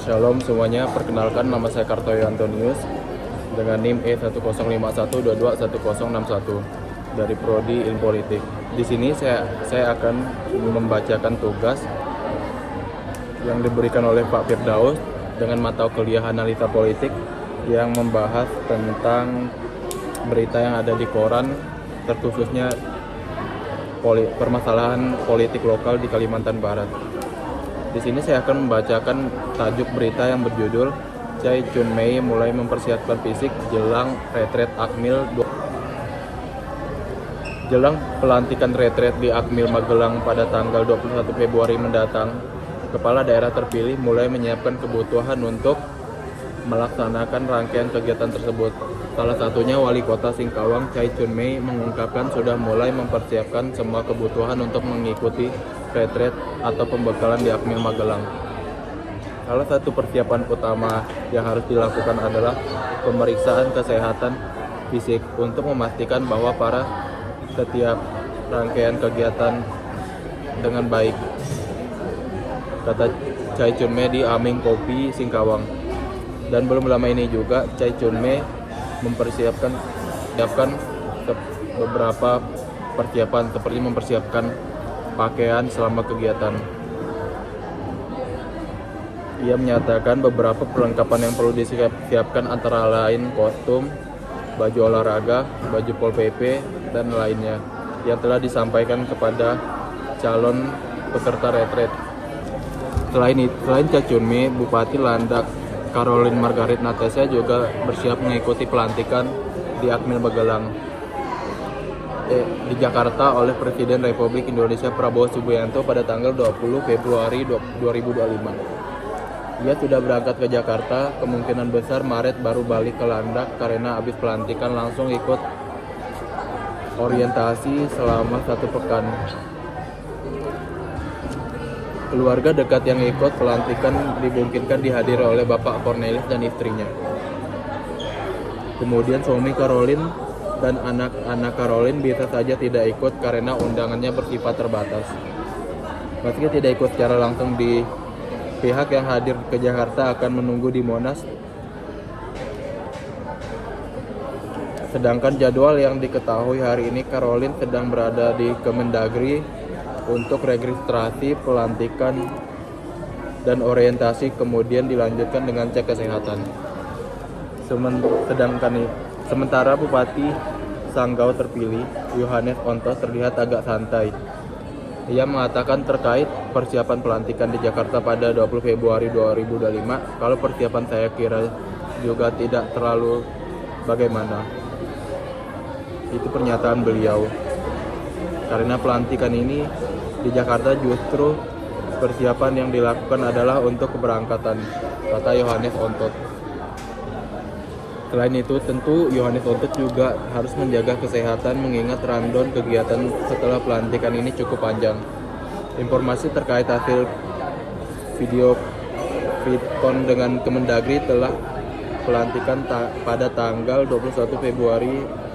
Shalom semuanya, perkenalkan nama saya Kartoyo Antonius dengan NIM E1051221061 dari Prodi Ilmu Politik. Di sini saya akan membacakan tugas yang diberikan oleh Pak Firdaus dengan mata kuliah analisa politik yang membahas tentang berita yang ada di koran, terkhususnya permasalahan politik lokal di Kalimantan Barat. Di sini saya akan membacakan tajuk berita yang berjudul Chai Chun-mei mulai mempersiapkan fisik jelang retret Akmil. Jelang pelantikan retret di Akmil Magelang pada tanggal 21 Februari mendatang, kepala daerah terpilih mulai menyiapkan kebutuhan untuk melaksanakan rangkaian kegiatan tersebut. Salah satunya Wali Kota Singkawang Chai Chun-mei mengungkapkan sudah mulai mempersiapkan semua kebutuhan untuk mengikuti retret atau pembekalan di Akmil Magelang. Salah satu persiapan utama yang harus dilakukan adalah pemeriksaan kesehatan fisik untuk memastikan bahwa para setiap rangkaian kegiatan dengan baik, kata Chai Chun-mei di Aming Kopi Singkawang. Dan belum lama ini juga Chai Chun-mei mempersiapkan beberapa persiapan seperti mempersiapkan pakaian selama kegiatan. Ia menyatakan beberapa perlengkapan yang perlu disiapkan antara lain kostum, baju olahraga, baju Pol PP, dan lainnya yang telah disampaikan kepada calon peserta retret. Selain Chai Chun-mei, Bupati Landak Caroline Margaret Natasha juga bersiap mengikuti pelantikan di Akmil Magelang di Jakarta oleh Presiden Republik Indonesia Prabowo Subianto pada tanggal 20 Februari 2025. Ia sudah berangkat ke Jakarta, kemungkinan besar Maret baru balik ke Landak karena habis pelantikan langsung ikut orientasi selama 1 pekan. Keluarga dekat yang ikut pelantikan dimungkinkan dihadiri oleh Bapak Cornelis dan istrinya. Kemudian suami Caroline dan anak-anak Caroline bisa saja tidak ikut karena undangannya bersifat terbatas. Meski tidak ikut secara langsung, di pihak yang hadir ke Jakarta akan menunggu di Monas. Sedangkan jadwal yang diketahui hari ini, Caroline sedang berada di Kemendagri untuk registrasi pelantikan dan orientasi, kemudian dilanjutkan dengan cek kesehatan. Sementara Bupati Sanggau terpilih, Yohanes Ontos, terlihat agak santai. Ia mengatakan terkait persiapan pelantikan di Jakarta pada 20 Februari 2025, kalau persiapan saya kira juga tidak terlalu bagaimana. Itu pernyataan beliau. Karena pelantikan ini di Jakarta justru persiapan yang dilakukan adalah untuk keberangkatan, kata Yohanes Ontos. Selain itu, tentu Yohanes Ontos juga harus menjaga kesehatan mengingat rundown kegiatan setelah pelantikan ini cukup panjang. Informasi terkait hasil video VidCon dengan Kemendagri telah pelantikan pada tanggal 21 Februari.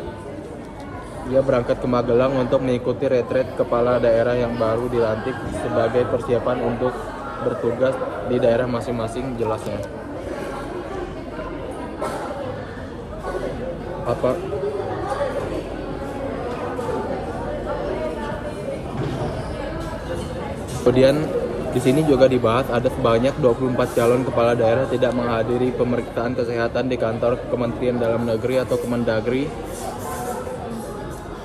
Ia berangkat ke Magelang untuk mengikuti retret kepala daerah yang baru dilantik sebagai persiapan untuk bertugas di daerah masing-masing, jelasnya. Kemudian di sini juga dibahas ada sebanyak 24 calon kepala daerah tidak menghadiri pemeriksaan kesehatan di kantor Kementerian Dalam Negeri atau Kemendagri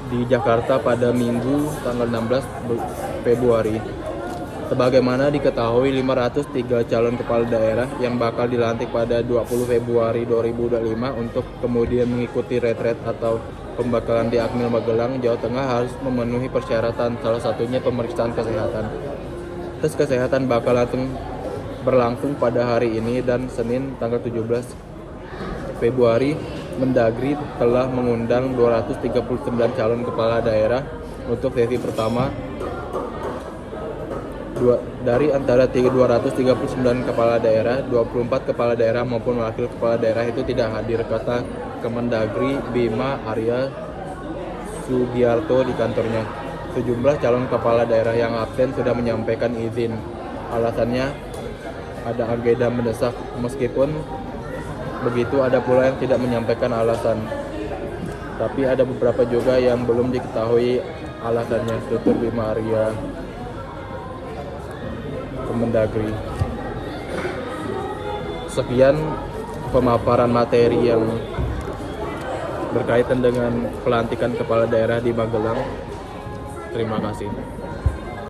di Jakarta pada Minggu tanggal 16 Februari. Sebagaimana diketahui, 503 calon kepala daerah yang bakal dilantik pada 20 Februari 2025 untuk kemudian mengikuti retret atau pembekalan di Akmil Magelang, Jawa Tengah harus memenuhi persyaratan, salah satunya pemeriksaan kesehatan. Tes kesehatan bakal berlangsung pada hari ini dan Senin tanggal 17 Februari. Mendagri telah mengundang 239 calon kepala daerah untuk sesi pertama. Dari antara 239 kepala daerah, 24 kepala daerah maupun wakil kepala daerah itu tidak hadir, kata Kemendagri Bima Arya Sugiarto di kantornya. Sejumlah calon kepala daerah yang absen sudah menyampaikan izin. Alasannya ada agenda mendesak. Meskipun begitu, ada pula yang tidak menyampaikan alasan. Tapi ada beberapa juga yang belum diketahui alasannya, tutur Bima Arya, Kemendagri. Sekian pemaparan materi yang berkaitan dengan pelantikan kepala daerah di Magelang. Terima kasih.